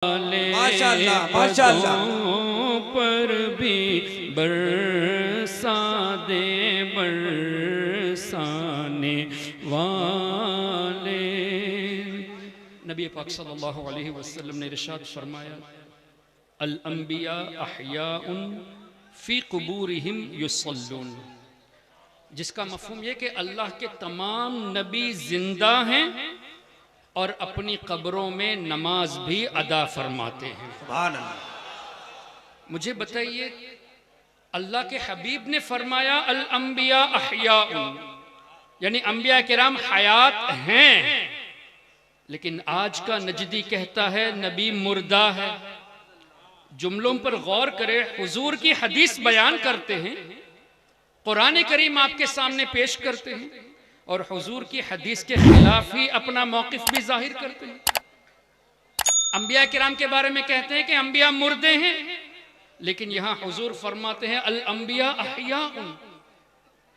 ماشاءاللہ ماشاءاللہ پر بھی برسا دے برسانے والے۔ نبی پاک صلی اللہ علیہ وسلم نے ارشاد فرمایا الانبیاء احیاء فی قبورہم یصلون، جس کا مفہوم یہ کہ اللہ کے تمام نبی زندہ ہیں اور اپنی قبروں میں نماز بھی ادا فرماتے ہیں۔ سبحان اللہ۔ مجھے بتائیے، اللہ کے حبیب نے فرمایا الانبیاء احیاء، یعنی انبیاء کرام حیات ہیں، لیکن آج کا نجدی کہتا ہے نبی مردہ ہے۔ جملوں پر غور کرے، حضور کی حدیث بیان کرتے ہیں، قرآن کریم آپ کے سامنے پیش کرتے ہیں، اور حضور کی حدیث کے خلاف ہی اپنا موقف بھی ظاہر کرتے ہیں۔ انبیاء کرام کے بارے میں کہتے ہیں کہ انبیاء مردے ہیں، لیکن یہاں حضور فرماتے ہیں الانبیاء احیاء،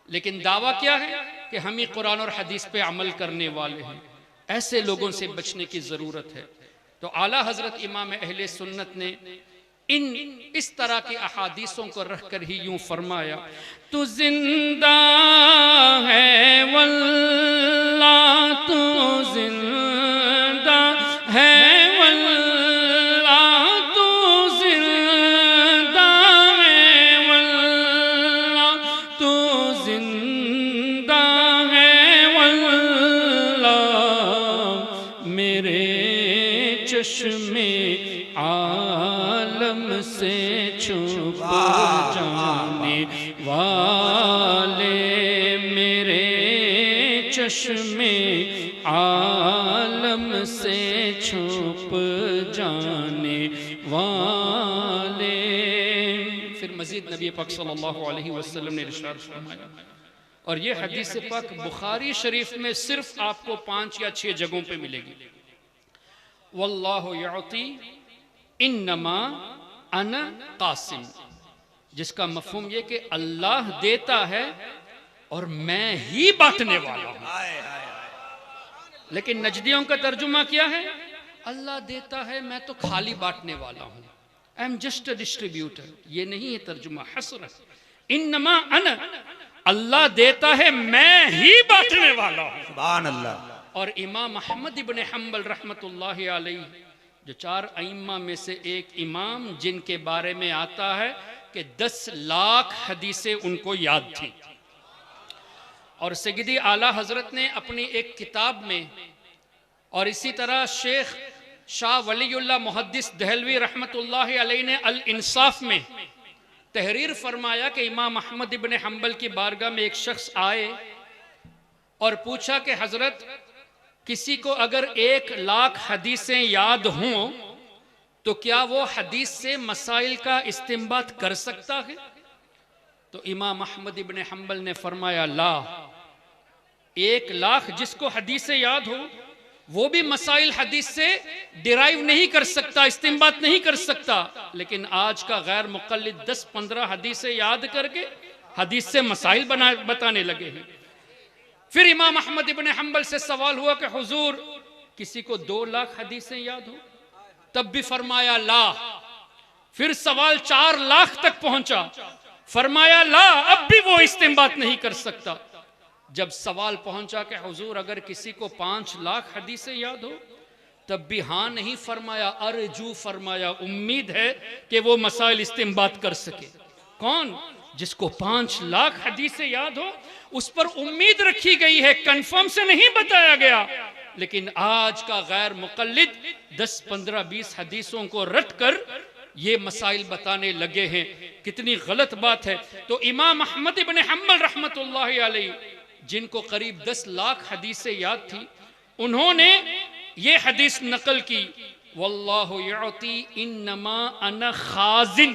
لیکن دعویٰ کیا ہے کہ ہم ہی قرآن اور حدیث پہ عمل کرنے والے ہیں۔ ایسے لوگوں سے بچنے کی ضرورت ہے۔ تو اعلیٰ حضرت امام اہل سنت نے اس طرح کی احادیثوں کو رکھ کر ہی یوں فرمایا تو زندہ ہے واللہ، تو زندہ ہے واللہ، تو زندہ ہے واللہ، تو زندہ ہے واللہ، میرے چشمے عالم سے چھپ جانے والے، میرے چشمے عالم سے چھپ جانے والے۔ پھر مزید نبی پاک صلی اللہ علیہ وسلم نے ارشاد فرمایا، اور یہ حدیث پاک بخاری شریف میں صرف آپ کو 5 یا 6 جگہوں پہ ملے گی۔ واللہ یعطی انما انا قاسم، جس کا مفہوم یہ کہ اللہ دیتا ہے اور میں ہی بانٹنے والا ہوں۔ لیکن نجدیوں کا ترجمہ کیا ہے؟ اللہ دیتا ہے، میں تو خالی بانٹنے والا ہوں، I am just a distributor۔ یہ نہیں ہے ترجمہ، حصر ہے۔ انما انا، اللہ دیتا ہے، میں ہی بانٹنے والا ہوں۔ سبحان اللہ۔ اور امام احمد ابن حنبل رحمت اللہ علیہ، جو 4 ائمہ میں سے ایک امام، جن کے بارے میں آتا ہے کہ 10 لاکھ حدیثیں ان کو یاد تھیں، اور سیدی اعلیٰ حضرت نے اپنی ایک کتاب میں، اور اسی طرح شیخ شاہ ولی اللہ محدث دہلوی رحمت اللہ علیہ نے الانصاف میں تحریر فرمایا کہ امام احمد ابن حنبل کی بارگاہ میں ایک شخص آئے اور پوچھا کہ حضرت، کسی کو اگر 1 لاکھ حدیثیں یاد ہوں تو کیا وہ حدیث سے مسائل کا استنباط کر سکتا ہے؟ تو امام احمد ابن حنبل نے فرمایا لا، 1 لاکھ جس کو حدیثیں یاد ہو وہ بھی مسائل حدیث سے ڈیرائیو نہیں کر سکتا، استنباط نہیں کر سکتا، لیکن آج کا غیر مقلد 10-15 حدیثیں یاد کر کے حدیث سے مسائل بتانے لگے ہیں۔ پھر امام احمد ابن حنبل سے سوال ہوا کہ حضور، کسی کو 2 لاکھ حدیثیں یاد ہو؟ تب بھی فرمایا لا۔ پھر سوال 4 لاکھ تک پہنچا، فرمایا لا، اب بھی وہ استنباط نہیں کر سکتا۔ جب سوال پہنچا کہ حضور اگر کسی کو 5 لاکھ حدیثیں یاد ہو؟ تب بھی ہاں نہیں فرمایا، ارجو فرمایا، امید ہے کہ وہ مسائل استنباط کر سکے۔ کون؟ جس کو 5 لاکھ حدیثیں یاد ہو، اس پر امید رکھی گئی ہے، کنفرم سے نہیں بتایا گیا۔ لیکن آج کا غیر مقلد 10, 15, 20 حدیثوں کو رٹ کر یہ مسائل بتانے لگے ہیں، کتنی غلط بات ہے۔ تو امام احمد ابن حنبل رحمت اللہ علیہ، جن کو قریب 10 لاکھ حدیثیں یاد تھی، انہوں نے یہ حدیث نقل کی واللہ یعطی انما انا خازن۔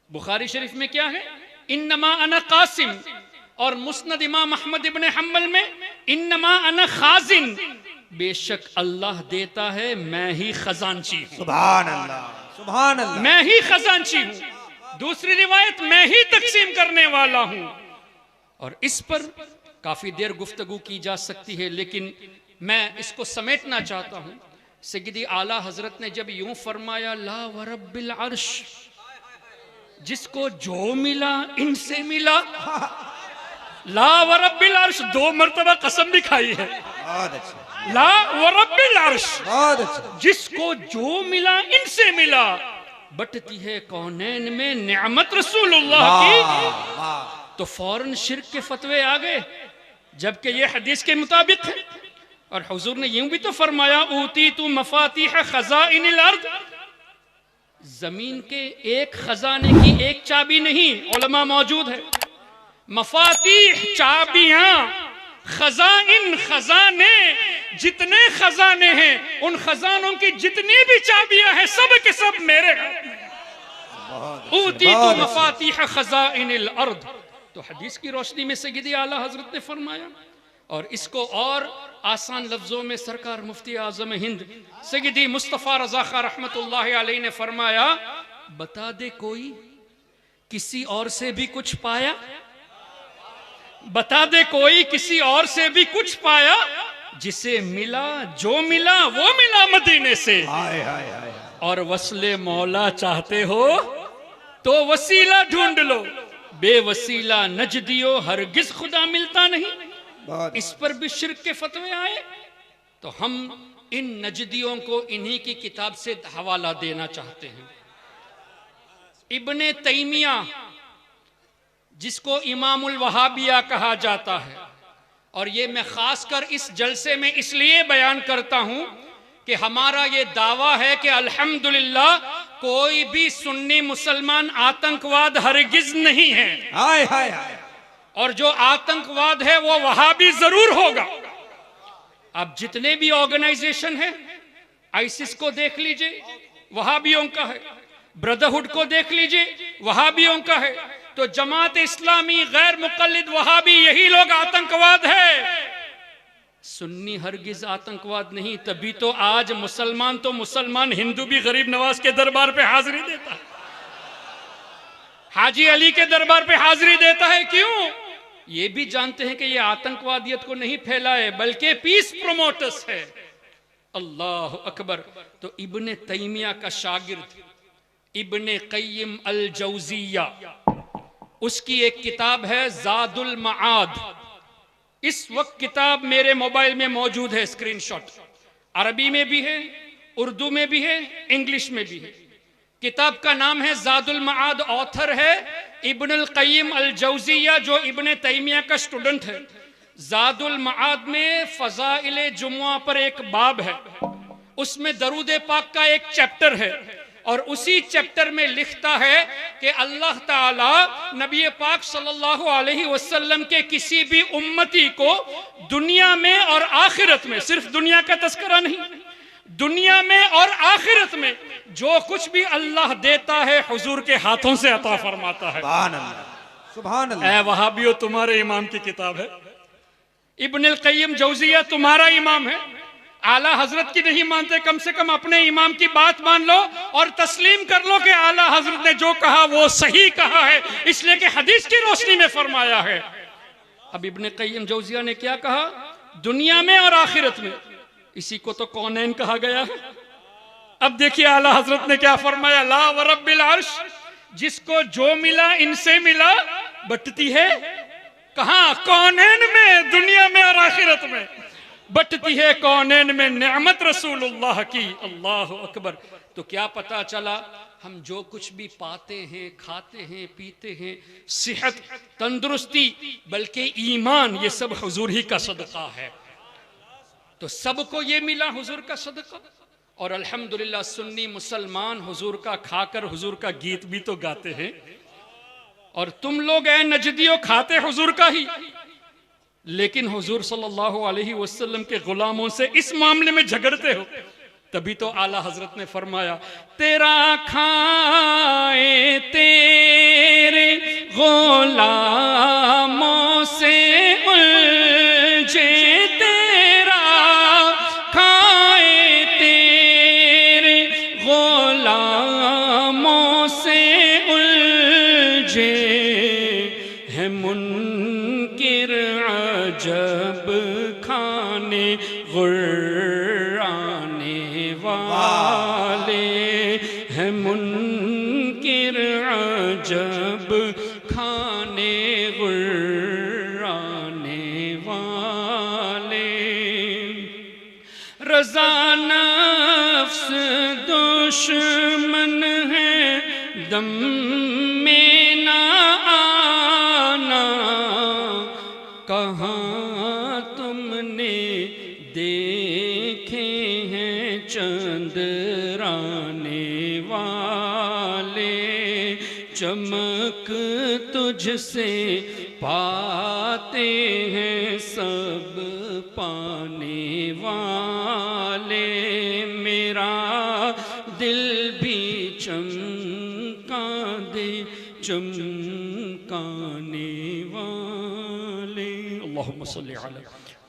بخاری شریف میں کیا ہے؟ انما انا قاسم، اور مسند امام احمد ابن حنبل میں انما انا خازن، بے شک اللہ دیتا ہے، میں ہی خزانچی ہوں۔ سبحان اللہ سبحان اللہ۔ میں ہی خزانچی ہوں۔ دوسری روایت میں ہی تقسیم کرنے والا ہوں۔ اور اس پر کافی دیر گفتگو کی جا سکتی ہے، لیکن میں اس کو سمیٹنا چاہتا ہوں سیدی اعلیٰ حضرت نے جب یوں فرمایا لا ورب العرش، جس کو جو ملا ان سے ملا، لا ورب العرش 2 مرتبہ قسم بھی کھائی ہے، بہت اچھا، لا ورب العرش، بہت اچھا، جس کو جو ملا ان سے ملا، بٹتی ہے کونین میں نعمت رسول اللہ کی۔ واہ واہ، تو فوراً شرک کے فتوے آ گئے، جبکہ یہ حدیث کے مطابق ہے۔ اور حضور نے یوں بھی تو فرمایا اوتیت مفاتیح خزائن الارض، زمین کے ایک خزانے کی ایک چابی نہیں، علماء موجود ہے، مفاتیح چابیاں، خزائن خزانے، جتنے خزانے ہیں ان خزانوں کی جتنی بھی چابیاں ہیں سب کے سب میرے ہیں۔ اوتیت مفاتیح خزائن الارض، تو حدیث کی روشنی میں سیدی اعلیٰ حضرت نے فرمایا، اور اس کو اور آسان لفظوں میں سرکار مفتی اعظم ہند سیدی مصطفیٰ رضا خاں رحمت اللہ علیہ نے فرمایا، بتا دے کوئی کسی اور سے بھی کچھ پایا، بتا دے کوئی کسی اور سے بھی کچھ پایا، جسے ملا جو ملا وہ ملا مدینے سے۔ ہائے ہائے ہائے، اور وصل مولا چاہتے ہو تو وسیلہ ڈھونڈ لو، بے وسیلہ نجدیو ہرگز خدا ملتا نہیں۔ بہت اس پر بھی شرک کے فتوے آئے، تو ہم ان نجدیوں کو انہی کی کتاب سے حوالہ دینا چاہتے ہیں۔ ابن تیمیہ، جس کو امام الوہابیہ کہا جاتا ہے، اور یہ میں خاص کر اس جلسے میں اس لیے بیان کرتا ہوں کہ ہمارا یہ دعویٰ ہے کہ الحمدللہ کوئی بھی سنی مسلمان آتنکواد ہرگز نہیں ہے، ہائے ہائے ہائے، اور جو آتنکواد ہے وہ وہابی ضرور ہوگا۔ اب جتنے بھی آرگنائزیشن ہیں، آئیسس کو دیکھ لیجئے وہابیوں کا ہے، بردرہڈ کو دیکھ لیجئے وہابیوں کا ہے، تو جماعت اسلامی غیر مقلد وہابی یہی لوگ آتنکواد ہے۔ سنی ہرگز آتنکواد نہیں، تبھی تو آج مسلمان ہندو بھی غریب نواز کے دربار پہ حاضری دیتا ہے، حاجی علی کے دربار پہ حاضری دیتا ہے، کیوں؟ یہ بھی جانتے ہیں کہ یہ آتنکوادیت کو نہیں پھیلائے بلکہ پیس پروموٹرز ہے۔ اللہ اکبر۔ تو ابن تیمیہ کا شاگرد ابن قیم الجوزیہ، اس کی ایک کتاب ہے زاد المعاد، اس وقت کتاب میرے موبائل میں موجود ہے، اسکرین شاٹ، عربی میں بھی ہے، اردو میں بھی ہے، انگلش میں بھی ہے۔ کتاب کا نام ہے زاد المعاد، آتھر ہے ابن القیم الجوزیہ جو ابن تیمیہ کا سٹوڈنٹ ہے۔ زاد المعاد میں فضائل جمعہ پر ایک باب ہے، اس میں درود پاک کا ایک چیپٹر ہے، اور اسی چیپٹر میں لکھتا ہے کہ اللہ تعالی نبی پاک صلی اللہ علیہ وسلم کے کسی بھی امتی کو دنیا میں اور آخرت میں، صرف دنیا کا تذکرہ نہیں، دنیا میں اور آخرت میں جو کچھ بھی اللہ دیتا ہے حضور کے ہاتھوں سے عطا فرماتا ہے۔ سبحان اللہ، سبحان اللہ، اے وہابیو، تمہارے امام کی کتاب ہے، ابن القیم جوزیہ تمہارا امام ہے، اعلیٰ حضرت کی نہیں مانتے، کم سے کم اپنے امام کی بات مان لو اور تسلیم کر لو کہ اعلیٰ حضرت نے جو کہا وہ صحیح کہا ہے، اس لیے کہ حدیث کی روشنی میں فرمایا ہے۔ اب ابن قیم جوزیہ نے کیا کہا؟ دنیا میں اور آخرت میں، اسی کو تو کونین کہا گیا ہے۔ اب دیکھیے اعلیٰ حضرت نے کیا فرمایا، لا ورب العرش، جس کو جو ملا ان سے ملا، بٹتی ہے کہاں؟ کونین میں، دنیا میں اور آخرت میں بٹتی ہے کونین میں نعمت رسول اللہ کی۔ اللہ اکبر۔ تو کیا پتا چلا، ہم جو کچھ بھی پاتے ہیں، کھاتے ہیں، پیتے ہیں، صحت، تندرستی، بلکہ ایمان، یہ سب حضور ہی کا صدقہ ہے۔ تو سب کو یہ ملا حضور کا صدقہ، اور الحمدللہ سنی مسلمان حضور کا کھا کر حضور کا گیت بھی تو گاتے ہیں، اور تم لوگ اے نجدیو کھاتے حضور کا ہی، لیکن حضور صلی اللہ علیہ وسلم کے غلاموں سے اس معاملے میں جھگڑتے ہو۔ تبھی تو اعلیٰ حضرت نے فرمایا، تیرا کھائے تیرے غلاموں سے الجھے، تیرا کھائے تیرے غلاموں سے الجھے، ہے منکر عجب کھانے غرانے ہے منکر عجب کھانے غرانے والے، رضا نفس دشمن ہے دم میں نہ آنا، کہاں تم نے دیکھے ہیں چندرانے والے، چمک تجھ سے پاتے ہیں سب پانے والے، میرا دل بھی چمکا دے چمکانے والے۔ اللہم صلی علی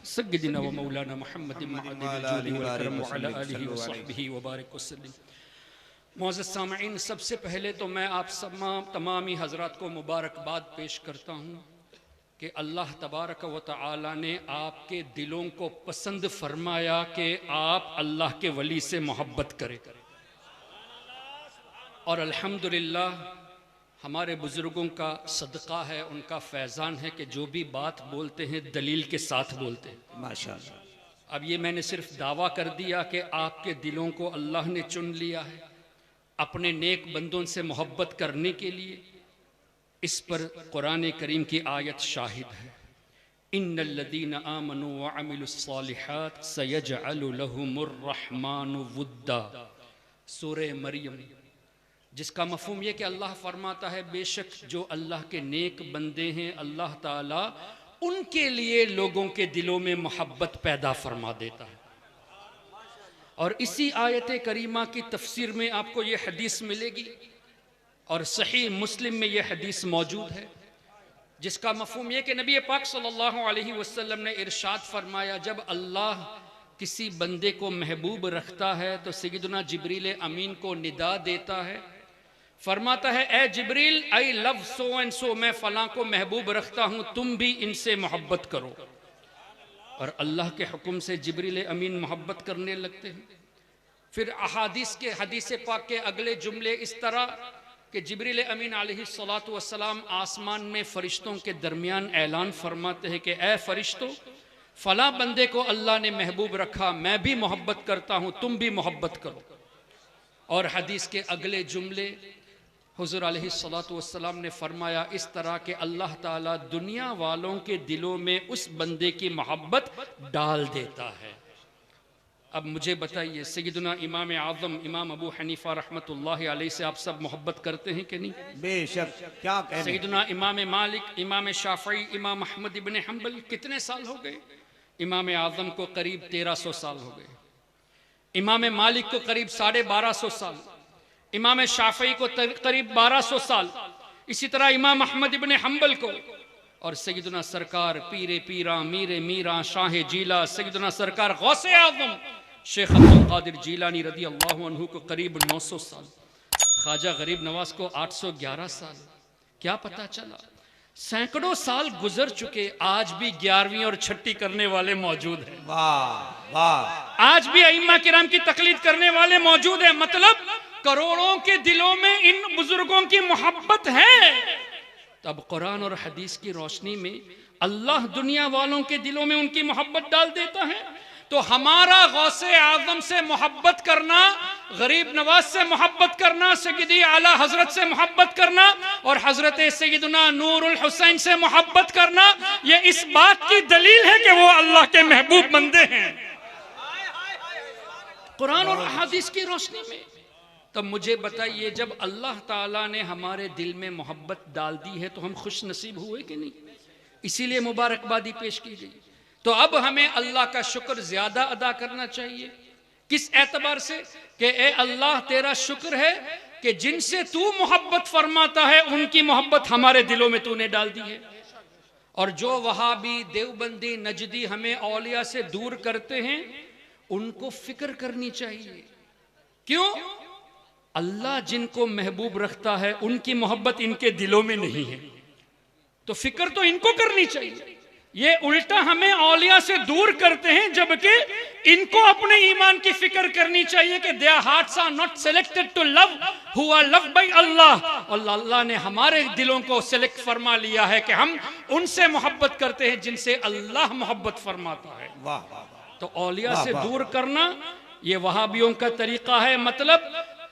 سیدنا و مولانا محمد معدن الجود والکرم وعلی آلہ وصحبہ وبارک وسلم۔ معزز سامعین، سب سے پہلے تو میں آپ تمامی حضرات کو مبارکباد پیش کرتا ہوں کہ اللہ تبارک و تعالی نے آپ کے دلوں کو پسند فرمایا کہ آپ اللہ کے ولی سے محبت کریں، اور الحمدللہ ہمارے بزرگوں کا صدقہ ہے، ان کا فیضان ہے کہ جو بھی بات بولتے ہیں دلیل کے ساتھ بولتے ہیں۔ ماشاءاللہ۔ اب یہ میں نے صرف دعویٰ کر دیا کہ آپ کے دلوں کو اللہ نے چن لیا ہے اپنے نیک بندوں سے محبت کرنے کے لیے، اس پر قرآن کریم کی آیت شاہد ہے، ان الذین آمنوا وعملوا الصالحات سیجعل لهم الرحمن ودا، سورہ مریم، جس کا مفہوم یہ کہ اللہ فرماتا ہے بے شک جو اللہ کے نیک بندے ہیں اللہ تعالیٰ ان کے لیے لوگوں کے دلوں میں محبت پیدا فرما دیتا ہے۔ اور اسی آیت کریمہ کی تفسیر میں آپ کو یہ حدیث ملے گی، اور صحیح مسلم میں یہ حدیث موجود ہے، جس کا مفہوم یہ کہ نبی پاک صلی اللہ علیہ وسلم نے ارشاد فرمایا جب اللہ کسی بندے کو محبوب رکھتا ہے تو سیدنا جبریل امین کو ندا دیتا ہے، فرماتا ہے اے جبریل I love so and so، میں فلاں کو محبوب رکھتا ہوں، تم بھی ان سے محبت کرو، اور اللہ کے حکم سے جبریل امین محبت کرنے لگتے ہیں۔ پھر حدیث پاک کے اگلے جملے اس طرح کہ جبریل امین علیہ السلام آسمان میں فرشتوں کے درمیان اعلان فرماتے ہیں کہ اے فرشتوں، فلاں بندے کو اللہ نے محبوب رکھا، میں بھی محبت کرتا ہوں، تم بھی محبت کرو۔ اور حدیث کے اگلے جملے حضور علیہ السلام نے فرمایا اس طرح کہ اللہ تعالیٰ دنیا والوں کے دلوں میں اس بندے کی محبت ڈال دیتا ہے۔ اب مجھے بتائیے سیدنا امام اعظم امام ابو حنیفہ رحمۃ اللہ علیہ سے آپ سب محبت کرتے ہیں کہ نہیں؟ بے شک، کیا کہنے۔ سیدنا امام مالک، امام شافعی، امام احمد ابن حنبل کتنے سال ہو گئے؟ امام اعظم کو قریب 1300 سال ہو گئے، امام مالک کو قریب 1250 سال، امام شافعی کو قریب 1200 سال، اسی طرح امام احمد ابن حنبل کو، اور سیدنا سرکار پیر پیراں میر میراں شاہ جیلا سیدنا سرکار غوث اعظم شیخ عبدالقادر جیلانی رضی اللہ عنہ کو قریب 900 سال، خواجہ غریب نواز کو 811 سال۔ کیا پتہ چلا؟ سینکڑوں سال گزر چکے، آج بھی 11ویں اور چھٹی کرنے والے موجود ہیں، واہ واہ، آج بھی ائمہ کرام کی تقلید کرنے والے موجود ہیں، مطلب کروڑوں کے دلوں میں ان بزرگوں کی محبت ہے۔ تب قرآن اور حدیث کی روشنی میں اللہ دنیا والوں کے دلوں میں ان کی محبت ڈال دیتا ہے، تو ہمارا غوث اعظم سے محبت کرنا، غریب نواز سے محبت کرنا، سیدی اعلیٰ حضرت سے محبت کرنا، اور حضرت سیدنا نور الحسین سے محبت کرنا، یہ اس بات کی دلیل ہے کہ وہ اللہ کے محبوب بندے ہیں قرآن اور حدیث کی روشنی میں۔ تب مجھے بتائیے جب اللہ تعالیٰ نے ہمارے دل میں محبت ڈال دی ہے تو ہم خوش نصیب ہوئے کہ نہیں؟ اسی لیے مبارکبادی پیش کی گئی۔ تو اب ہمیں اللہ کا شکر زیادہ ادا کرنا چاہیے، کس اعتبار سے؟ کہ اے اللہ تیرا شکر ہے کہ جن سے تو محبت فرماتا ہے ان کی محبت ہمارے دلوں میں تو نے ڈال دی ہے، اور جو وہابی دیوبندی نجدی ہمیں اولیاء سے دور کرتے ہیں ان کو فکر کرنی چاہیے۔ کیوں؟ اللہ جن کو محبوب رکھتا ہے ان کی محبت ان کے دلوں میں نہیں ہے، تو فکر تو ان کو کرنی چاہیے۔ یہ الٹا ہمیں اولیاء سے دور کرتے ہیں، جبکہ ان کو اپنے ایمان کی فکر کرنی چاہیے کہ their hearts are not selected to love who are loved by Allah. اللہ نے ہمارے دلوں کو سلیکٹ فرما لیا ہے کہ ہم ان سے محبت کرتے ہیں جن سے اللہ محبت فرماتا ہے. واہ واہ. تو اولیاء سے دور کرنا یہ وہابیوں کا طریقہ ہے. مطلب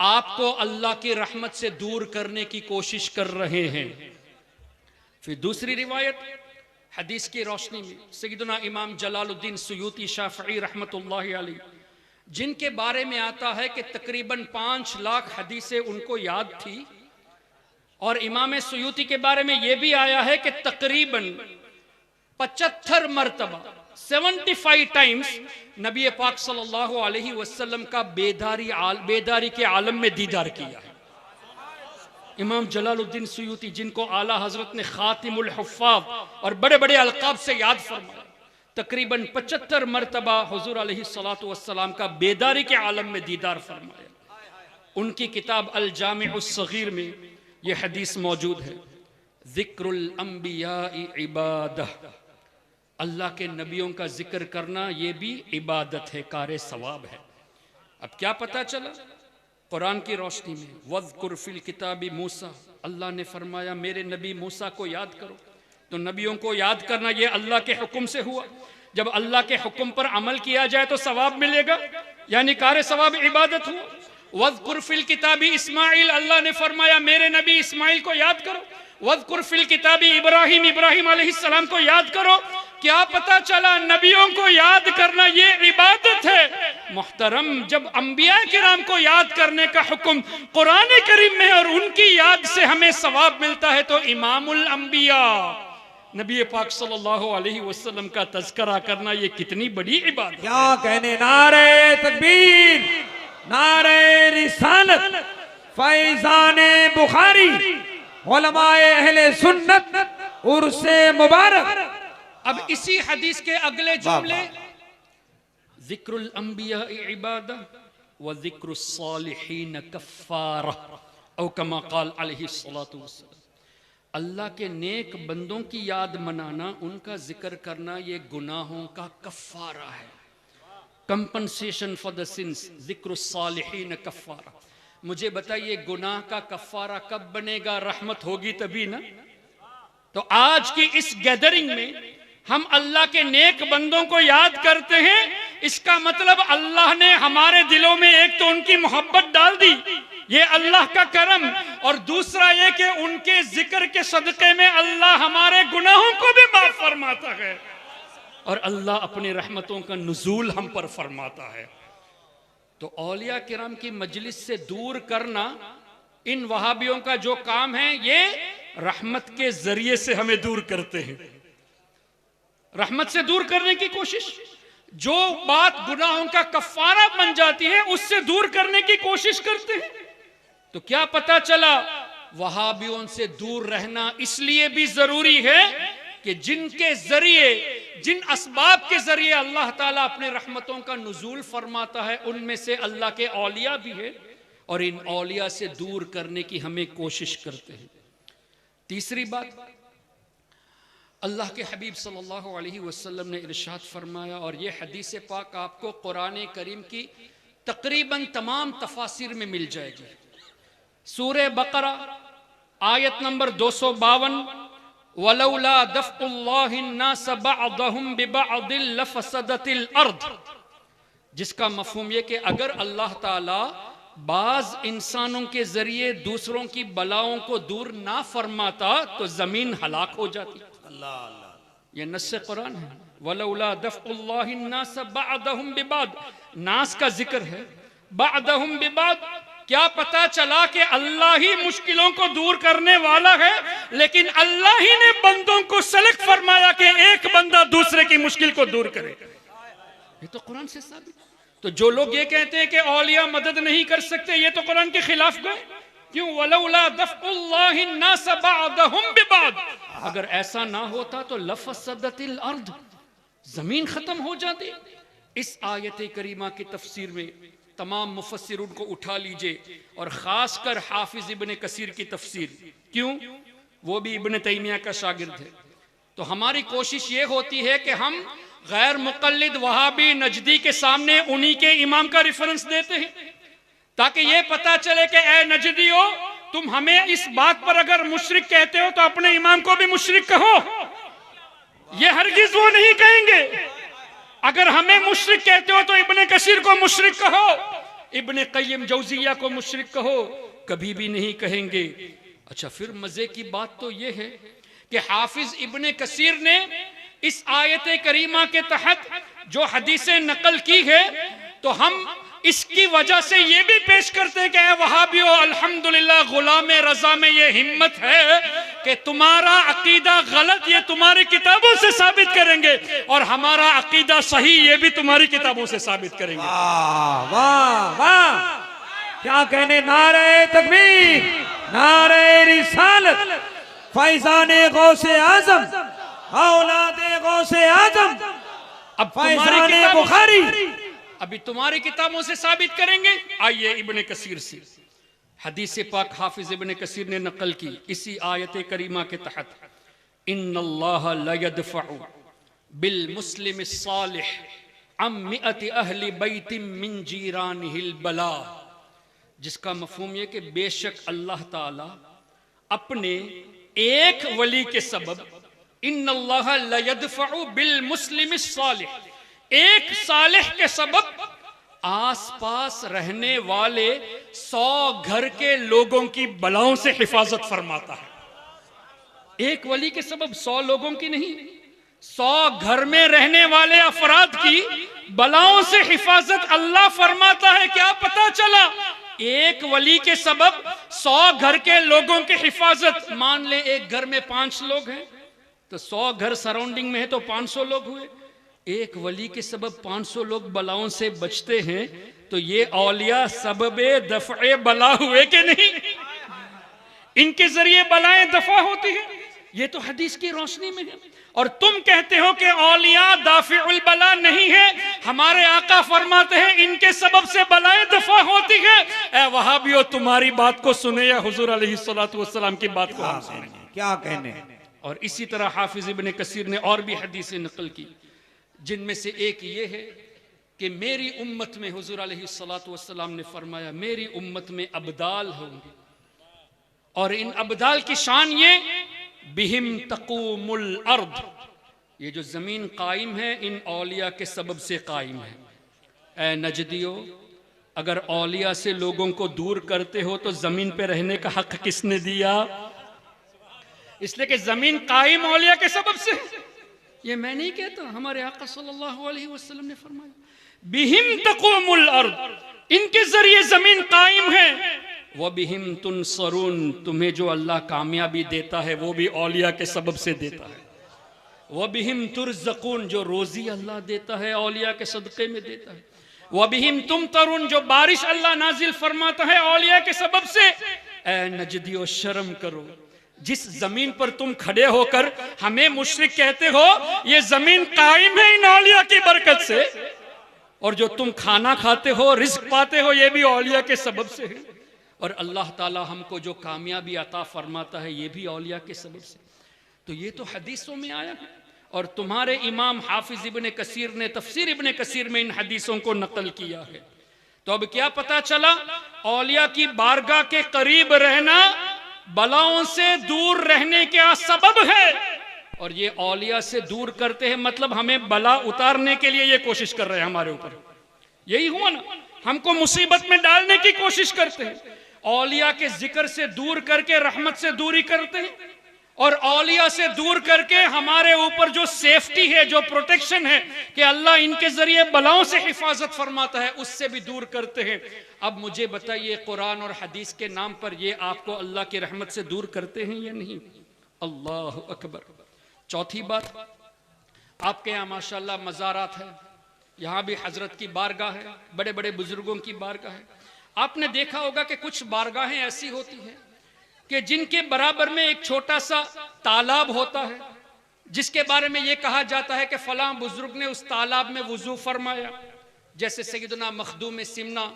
آپ کو اللہ کی رحمت سے دور کرنے کی کوشش کر رہے ہیں. پھر دوسری روایت حدیث کی روشنی میں سیدنا امام جلال الدین سیوطی شافعی رحمت اللہ علیہ جن کے بارے میں آتا ہے کہ تقریباً 5 لاکھ حدیثیں ان کو یاد تھی، اور امام سیوطی کے بارے میں یہ بھی آیا ہے کہ تقریباً 75 مرتبہ 75 ٹائمز نبی پاک صلی اللہ علیہ وسلم کا بیداری کے عالم میں دیدار کیا ہے. امام جلال الدین سیوطی جن کو اعلیٰ حضرت نے خاتم الحفاظ اور بڑے بڑے القاب سے یاد فرمایا، تقریباً 75 مرتبہ حضور علیہ السلام کا بیداری کے عالم میں دیدار فرمایا. ان کی کتاب الجامع الصغیر میں یہ حدیث موجود ہے، ذکر الانبیاء عبادہ، اللہ کے نبیوں کا ذکر کرنا یہ بھی عبادت ہے، کار ثواب ہے. اب کیا پتہ چلا قرآن کی روشنی میں؟ وَذْكُرْ فِي الْكِتَابِ مُوسَیٰ، اللہ نے فرمایا میرے نبی موسیٰ کو یاد کرو. تو نبیوں کو یاد کرنا یہ اللہ کے حکم سے ہوا. جب اللہ کے حکم پر عمل کیا جائے تو ثواب ملے گا، یعنی کار ثواب عبادت ہوا. وَذْكُرْ فِي الْكِتَابِ اسماعیل، اللہ نے فرمایا میرے نبی اسماعیل کو یاد کرو. وَذْكُرْ فِي الْكِتَابِ ابراہیم، ابراہیم علیہ السلام کو یاد کرو. کیا پتا چلا نبیوں کو یاد کرنا یہ عبادت ہے. محترم، جب انبیاء کرام کو یاد کرنے کا حکم قرآن کریم میں اور ان کی یاد سے ہمیں ثواب ملتا ہے، تو امام الانبیاء نبی پاک صلی اللہ علیہ وسلم کا تذکرہ کرنا یہ کتنی بڑی عبادت ہے. کیا کہنے، نعرہ تکبیر، نعرہ رسالت، فیضان بخاری، علماء اہل سنت، عرس مبارک. اب اسی حدیث کے اگلے جملے، ذکر الانبیاء عبادہ و ذکر الصالحین کفارہ، او کما قال علیہ الصلوۃ. اللہ کے نیک بندوں کی یاد منانا، ان کا ذکر کرنا یہ گناہوں کا کفارہ ہے، کمپنسیشن فار the sins. ذکر الصالحین کفارہ. مجھے بتائیے گناہ کا کفارہ کب بنے گا؟ رحمت ہوگی تبھی نا. تو آج کی اس گیدرنگ میں ہم اللہ کے نیک بندوں کو یاد کرتے ہیں، اس کا مطلب اللہ نے ہمارے دلوں میں ایک تو ان کی محبت ڈال دی، یہ اللہ کا کرم، اور دوسرا یہ کہ ان کے ذکر کے صدقے میں اللہ ہمارے گناہوں کو بھی معاف فرماتا ہے، اور اللہ اپنی رحمتوں کا نزول ہم پر فرماتا ہے. تو اولیاء کرام کی مجلس سے دور کرنا ان وہابیوں کا جو کام ہے، یہ رحمت کے ذریعے سے ہمیں دور کرتے ہیں. رحمت سے دور کرنے کی کوشش، جو بات گناہوں کا کفارہ بن جاتی ہے اس سے دور کرنے کی کوشش کرتے ہیں. تو کیا پتا چلا وہابیوں سے دور رہنا اس لیے بھی ضروری ہے کہ جن کے ذریعے، جن اسباب کے ذریعے اللہ تعالیٰ اپنے رحمتوں کا نزول فرماتا ہے، ان میں سے اللہ کے اولیاء بھی ہے، اور ان اولیاء سے دور کرنے کی ہمیں کوشش کرتے ہیں. تیسری بات، اللہ کے حبیب صلی اللہ علیہ وسلم نے ارشاد فرمایا، اور یہ حدیث پاک آپ کو قرآن کریم کی تقریباً تمام تفاسیر میں مل جائے گی. سورہ بقرہ آیت نمبر 252، وَلَوْلَا دَفْعُ اللَّهِ النَّاسَ بَعْضَهُمْ بِبَعْضٍ لَفَسَدَتِ الْأَرْضِ، جس کا مفہوم یہ کہ اگر اللہ تعالیٰ بعض انسانوں کے ذریعے دوسروں کی بلاؤں کو دور نہ فرماتا تو زمین ہلاک ہو جاتی. یہ نص قرآن ہے. وَلَوْلَا دَفْعُ اللَّهِ النَّاسَ بَعْضَهُمْ بِبَعْضٍ، ناس کا ذکر ہے، بَعْضَهُمْ بِبَعْضٍ. کیا پتا چلا کہ اللہ ہی مشکلوں کو دور کرنے والا ہے، لیکن اللہ ہی نے بندوں کو سلیکٹ فرمایا کہ ایک بندہ دوسرے کی مشکل کو دور کرے. یہ تو قرآن سے ثابت. تو جو لوگ یہ کہتے ہیں کہ اولیاء مدد نہیں کر سکتے، یہ تو قرآن کے خلاف گئے. کیوں؟ وَلَوْلَا دَفْعُ اللَّهِ النَّاسَ بَعْضَهُمْ بِبَعْضٍ. اگر ایسا نہ ہوتا تو لَفَسَدَتِ الْأَرْضِ، زمین ختم ہو جاتی. اس آیت کریمہ کی تفسیر میں تمام مفسرون کو اٹھا لیجئے، اور خاص کر حافظ ابن کثیر کی تفسیر. کیوں؟ وہ بھی ابن تیمیہ کا شاگرد ہے. تو ہماری کوشش یہ ہوتی ہے کہ ہم غیر مقلد وہابی نجدی کے سامنے انہی کے امام کا ریفرنس دیتے ہیں تاکہ یہ پتا چلے کہ اے نجدیو تم ہمیں اس بات پر اگر مشرک کہتے ہو تو اپنے امام کو بھی مشرک کہو. یہ ہرگز وہ نہیں کہیں گے. اگر ہمیں مشرک کہتے ہو تو ابن کثیر کو مشرک کہو, ابن قیم جوزیہ کو مشرک کہو, کبھی بھی نہیں کہیں گے. اچھا پھر مزے کی بات تو یہ ہے کہ حافظ ابن کثیر نے اس آیت کریمہ کے تحت جو حدیثیں نقل کی ہے تو ہم اس کی وجہ سے یہ بھی پیش کرتے ہیں کہ اے وہابیو الحمدللہ غلام رضا میں یہ ہمت ہے کہ تمہارا عقیدہ غلط یہ تمہاری کتابوں سے ثابت کریں گے اور ہمارا عقیدہ صحیح یہ بھی تمہاری کتابوں سے ثابت کریں گے. واہ واہ واہ کیا کہنے. نعرہ تکبیر, نعرہ رسالت, فیضان غوث اعظم, اولاد غوث اعظم, اب فیضان بخاری ابھی تمہاری کتابوں سے ثابت کریں گے. آئیے ابن کثیر سے حدیث پاک حافظ ابن کثیر نے نقل کی اسی آیت کریمہ کے تحت. ان اللہ لا يدفع بالمسلم الصالح عن 100 اہل بیت من جیرانہ البلاء, جس کا مفہوم یہ کہ بے شک اللہ تعالی اپنے ایک ولی کے سبب, ان اللہ لا يدفع بالمسلم الصالح, ایک صالح کے سبب آس پاس رہنے والے 100 گھر کے لوگوں کی بلاؤں سے حفاظت فرماتا ہے. ایک ولی کے سبب 100 لوگوں کی نہیں, 100 گھر میں رہنے والے افراد کی بلاؤں سے حفاظت اللہ فرماتا ہے. کیا پتا چلا ایک ولی کے سبب 100 گھر کے لوگوں کی حفاظت. مان لیں ایک گھر میں 5 لوگ ہیں تو 100 گھر سراؤنڈنگ میں ہے تو 500 لوگ ہوئے. ایک ولی کے سبب 500 لوگ بلاؤں سے بچتے ہیں تو یہ اولیاء سبب دفع بلا ہوئے کہ نہیں؟ ان کے ذریعے بلائیں دفع ہوتی ہیں. یہ تو حدیث کی روشنی میں ہے. اور تم کہتے ہو کہ اولیاء دافع البلا نہیں ہے. ہمارے آقا فرماتے ہیں ان کے سبب سے بلائیں دفع ہوتی ہے. اے وہابیو تمہاری بات کو سنے یا حضور علیہ السلام کی بات کو ہم سنیں. کیا کہنے. اور اسی طرح حافظ ابن کثیر نے اور بھی حدیثیں نقل کی جن میں سے ایک یہ ہے کہ میری امت میں حضور علیہ السلام نے فرمایا میری امت میں ابدال ہوں گے اور ان ابدال کی شان یہ بہم تقوم الارض, یہ جو زمین قائم ہے ان اولیاء کے سبب سے قائم ہے. اے نجدیو اگر اولیاء سے لوگوں کو دور کرتے ہو تو زمین پہ رہنے کا حق کس نے دیا؟ اس لیے کہ زمین قائم اولیاء کے سبب سے. یہ میں نہیں کہتا, ہمارے آقا صلی اللہ علیہ وسلم نے فرمایا بہم تقوم الارض, ان کے ذریعے زمین قائم ہے. وَبِهِمْ تُنصَرُونَ, تمہیں جو اللہ کامیابی دیتا ہے وہ بھی اولیاء کے سبب سے دیتا ہے. وَبِهِمْ تُرْزَقُونَ, جو روزی اللہ دیتا ہے اولیاء کے صدقے میں دیتا ہے. وَبِهِمْ تُمْطَرُونَ, جو بارش اللہ نازل فرماتا ہے اولیاء کے سبب سے. اے نجدیو شرم کرو, جس زمین پر تم کھڑے ہو کر ہمیں مشرک کہتے ہو یہ زمین قائم ہے ان اولیاء کی برکت سے, اور جو تم کھانا کھاتے ہو رزق پاتے ہو یہ بھی اولیاء کے سبب سے ہے. اور اللہ تعالی ہم کو جو کامیابی عطا فرماتا ہے یہ بھی اولیاء کے سبب سے. تو یہ تو حدیثوں میں آیا ہے اور تمہارے امام حافظ ابن کثیر نے تفسیر ابن کثیر میں ان حدیثوں کو نقل کیا ہے. تو اب کیا پتا چلا اولیاء کی بارگاہ کے قریب رہنا بلاؤں سے دور رہنے کا سبب ہے. اور یہ اولیاء سے دور کرتے ہیں مطلب ہمیں بلا اتارنے کے لیے یہ کوشش کر رہے ہیں ہمارے اوپر. یہی ہوا نا, ہم کو مصیبت میں ڈالنے کی کوشش کرتے ہیں. اولیاء کے ذکر سے دور کر کے رحمت سے دوری کرتے ہیں اور اولیاء سے دور کر کے ہمارے اوپر جو سیفٹی ہے جو پروٹیکشن ہے کہ اللہ ان کے ذریعے بلاؤں سے حفاظت فرماتا ہے اس سے بھی دور کرتے ہیں. اب مجھے بتائیے قرآن اور حدیث کے نام پر یہ آپ کو اللہ کی رحمت سے دور کرتے ہیں یا نہیں؟ اللہ اکبر. چوتھی بات, آپ کے یہاں ماشاءاللہ مزارات ہیں, یہاں بھی حضرت کی بارگاہ ہے, بڑے بڑے بزرگوں کی بارگاہ ہے. آپ نے دیکھا ہوگا کہ کچھ بارگاہیں ایسی ہوتی ہیں کہ جن کے برابر میں ایک چھوٹا سا تالاب ہوتا ہے جس کے بارے میں یہ کہا جاتا ہے کہ فلاں بزرگ نے اس تالاب میں وضو فرمایا. جیسے سیدنا مخدوم سمنا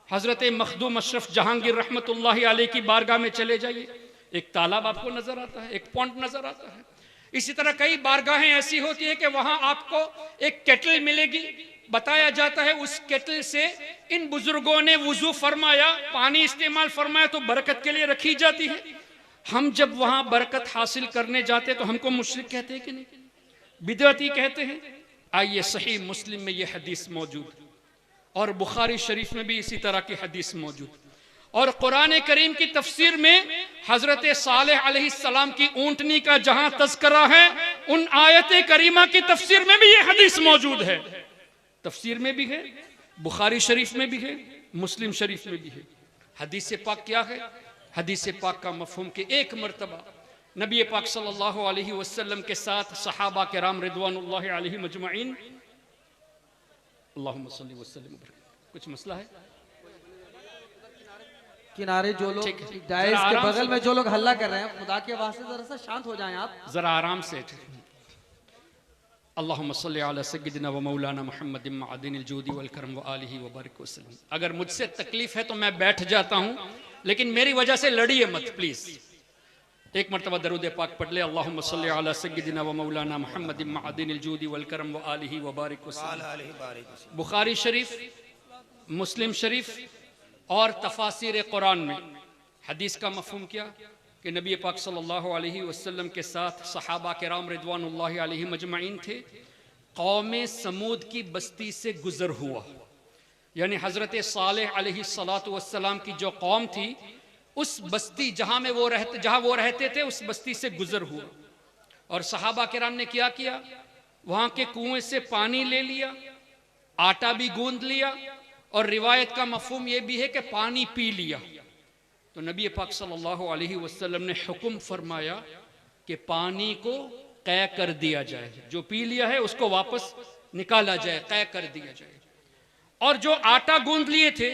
حضرت مخدوم اشرف جہانگیر رحمت اللہ علیہ کی بارگاہ میں چلے جائیے, ایک تالاب آپ کو نظر آتا ہے, ایک پونڈ نظر آتا ہے. اسی طرح کئی بارگاہیں ایسی ہوتی ہیں کہ وہاں آپ کو ایک کیٹل ملے گی، بتایا جاتا ہے اس کیٹل سے ان بزرگوں نے وضو فرمایا، پانی استعمال فرمایا تو برکت کے لیے رکھی جاتی ہے۔ ہم جب وہاں برکت حاصل کرنے جاتے تو ہم کو مشرک کہتے ہیں کہ نہیں، بدعتی کہتے ہیں؟ آئیے صحیح مسلم میں یہ حدیث موجود اور بخاری شریف میں بھی اسی طرح کی حدیث موجود، اور قرآن کریم کی تفسیر میں حضرت صالح علیہ السلام کی اونٹنی کا جہاں تذکرہ ہے ان آیت کریمہ کی تفسیر میں بھی یہ حدیث موجود ہے، تفسیر میں بھی ہے، بخاری شریف میں بھی ہے، مسلم شریف میں بھی ہے۔ حدیث پاک کیا ہے؟ حدیث پاک کا مفہوم کہ ایک مرتبہ نبی پاک صلی اللہ علیہ وسلم کے ساتھ صحابہ کرام رضوان اللہ علیہ مجمعین، اللہم صلی وسلم وبرکاتہ، کچھ مسئلہ ہے؟ کنارے جو لوگ ڈائز کے بغل میں جو لوگ ہلہ کر رہے ہیں، خدا کے واسطے ذرا سا شانت ہو جائیں آپ، ذرا آرام سے۔ اللہم صلی علی سیدنا و مولانا محمد معدن الجود والکرم وآلہ وبارک وسلم۔ اگر مجھ سے تکلیف ہے تو میں بیٹھ جاتا ہوں، لیکن میری وجہ سے لڑیے مت پلیز۔ ایک مرتبہ درود پاک پڑھ لے، اللہم صلی علی سیدنا و مولانا محمد معدن الجود والکرم وآلہ وبارک وسلم۔ بخاری شریف، مسلم شریف اور تفاسیر قرآن میں حدیث کا مفہوم کیا کہ نبی پاک صلی اللہ علیہ وسلم کے ساتھ صحابہ کرام رضوان اللہ علیہ مجمعین تھے، قوم سمود کی بستی سے گزر ہوا، یعنی حضرت صالح علیہ السلام کی جو قوم تھی اس بستی جہاں وہ رہتے تھے اس بستی سے گزر ہوا، اور صحابہ کرام نے کیا کیا؟ وہاں کے کنویں سے پانی لے لیا، آٹا بھی گوندھ لیا، اور روایت کا مفہوم یہ بھی ہے کہ پانی پی لیا۔ تو نبی پاک صلی اللہ علیہ وسلم نے حکم فرمایا کہ پانی کو قے کر دیا جائے، جو پی لیا ہے اس کو واپس نکالا جائے، قے کر دیا جائے، اور جو آٹا گوندھ لیے تھے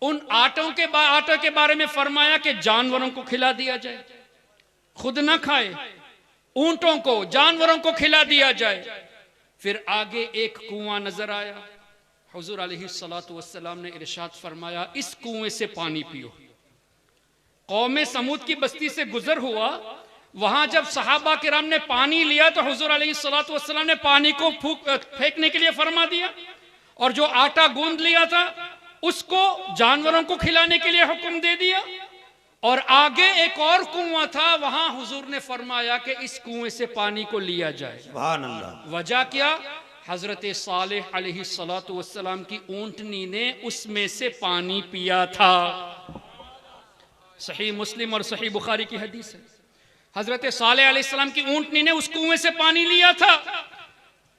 ان آٹوں کے بارے میں فرمایا کہ جانوروں کو کھلا دیا جائے، خود نہ کھائے، اونٹوں کو، جانوروں کو کھلا دیا جائے۔ پھر آگے ایک کنواں نظر آیا، حضور علیہ السلام نے ارشاد فرمایا اس کنویں سے پانی پیو۔ قوم سمود کی بستی سے گزر ہوا، وہاں جب صحابہ کرام نے پانی لیا تو حضور علیہ السلام نے پانی کو پھینکنے کے لیے فرما دیا، اور جو آٹا گوندھ لیا تھا اس کو جانوروں کو کھلانے کے لیے حکم دے دیا، اور آگے ایک اور کنواں تھا، وہاں حضور نے فرمایا کہ اس کنویں سے پانی کو لیا جائے۔ سبحان اللہ۔ وجہ کیا؟ حضرت صالح علیہ السلام کی اونٹنی نے اس میں سے پانی پیا تھا۔ صحیح مسلم اور صحیح بخاری کی حدیث ہے، حضرت صالح علیہ السلام کی اونٹنی نے اس کنویں سے پانی لیا تھا۔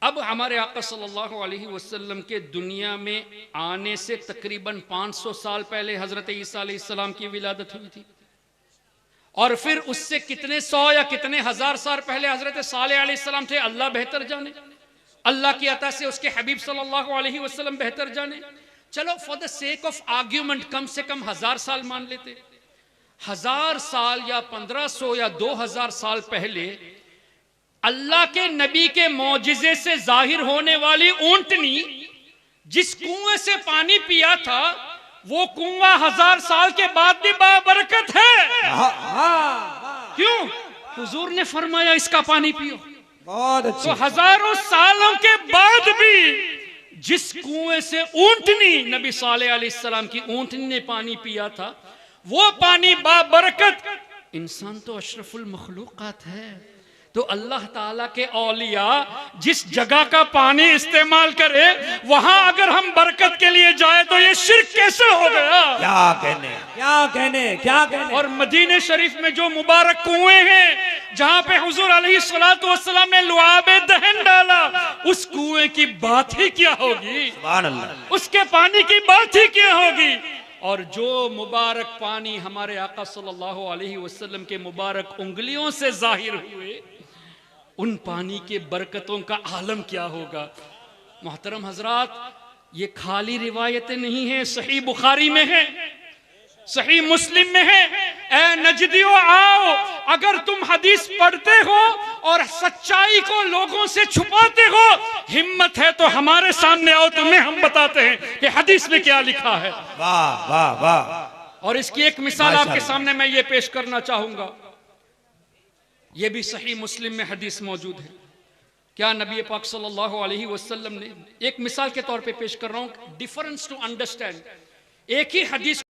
اب ہمارے آقا صلی اللہ علیہ وسلم کے دنیا میں آنے سے تقریباً 500 سال پہلے حضرت عیسیٰ علیہ السلام کی ولادت ہوئی تھی، اور پھر اس سے کتنے سو یا کتنے ہزار سال پہلے حضرت صالح علیہ السلام تھے اللہ بہتر جانے، اللہ کی عطا سے اس کے حبیب صلی اللہ علیہ وسلم بہتر جانے۔ چلو for the sake of argument کم سے کم 1000 سال مان لیتے، 1000 سال یا 1500 یا 2000 سال پہلے اللہ کے نبی کے معجزے سے ظاہر ہونے والی اونٹنی جس کنویں سے پانی پیا تھا وہ کنواں 1000 سال کے بعد بھی بابرکت ہے۔ کیوں؟ حضور نے فرمایا اس کا پانی پیو۔ بہت تو اچھا۔ ہزاروں سالوں کے بعد بھی جس کنویں سے اونٹنی نبی صالح علیہ السلام کی اونٹنی نے پانی پیا تھا وہ پانی بابرکت۔ انسان تو اشرف المخلوقات ہے، تو اللہ تعالیٰ کے اولیاء جس جگہ کا پانی استعمال کرے وہاں اگر ہم برکت کے لیے جائیں تو یہ شرک کیسے ہو گیا؟ کیا کہنے۔ اور مدینہ شریف میں جو مبارک کنویں ہیں جہاں پہ حضور علیہ السلام نے لعاب دہن ڈالا، اس کنویں کی بات ہی کیا ہوگی، سبحان اللہ۔ اس کے پانی کی بات ہی کیا ہوگی۔ اور جو مبارک پانی ہمارے آقا صلی اللہ علیہ وسلم کے مبارک انگلیوں سے ظاہر ہوئے، ان پانی کے برکتوں کا عالم کیا ہوگا۔ محترم حضرات، یہ خالی روایتیں نہیں ہیں، صحیح بخاری میں ہے، صحیح مسلم میں ہے۔ اے نجدیو آؤ، اگر تم حدیث پڑھتے ہو اور سچائی کو لوگوں سے چھپاتے ہو، ہمت ہے تو ہمارے سامنے آؤ، تمہیں ہم بتاتے ہیں کہ حدیث میں کیا لکھا ہے۔ واہ واہ واہ۔ اور اس کی ایک مثال آپ کے سامنے میں یہ پیش کرنا چاہوں گا۔ یہ بھی صحیح مسلم میں حدیث موجود ہے. کیا نبی پاک صلی اللہ علیہ وسلم نے، ایک مثال کے طور پہ پیش کر رہا ہوں، ڈیفرنس ٹو انڈرسٹینڈ، ایک ہی حدیث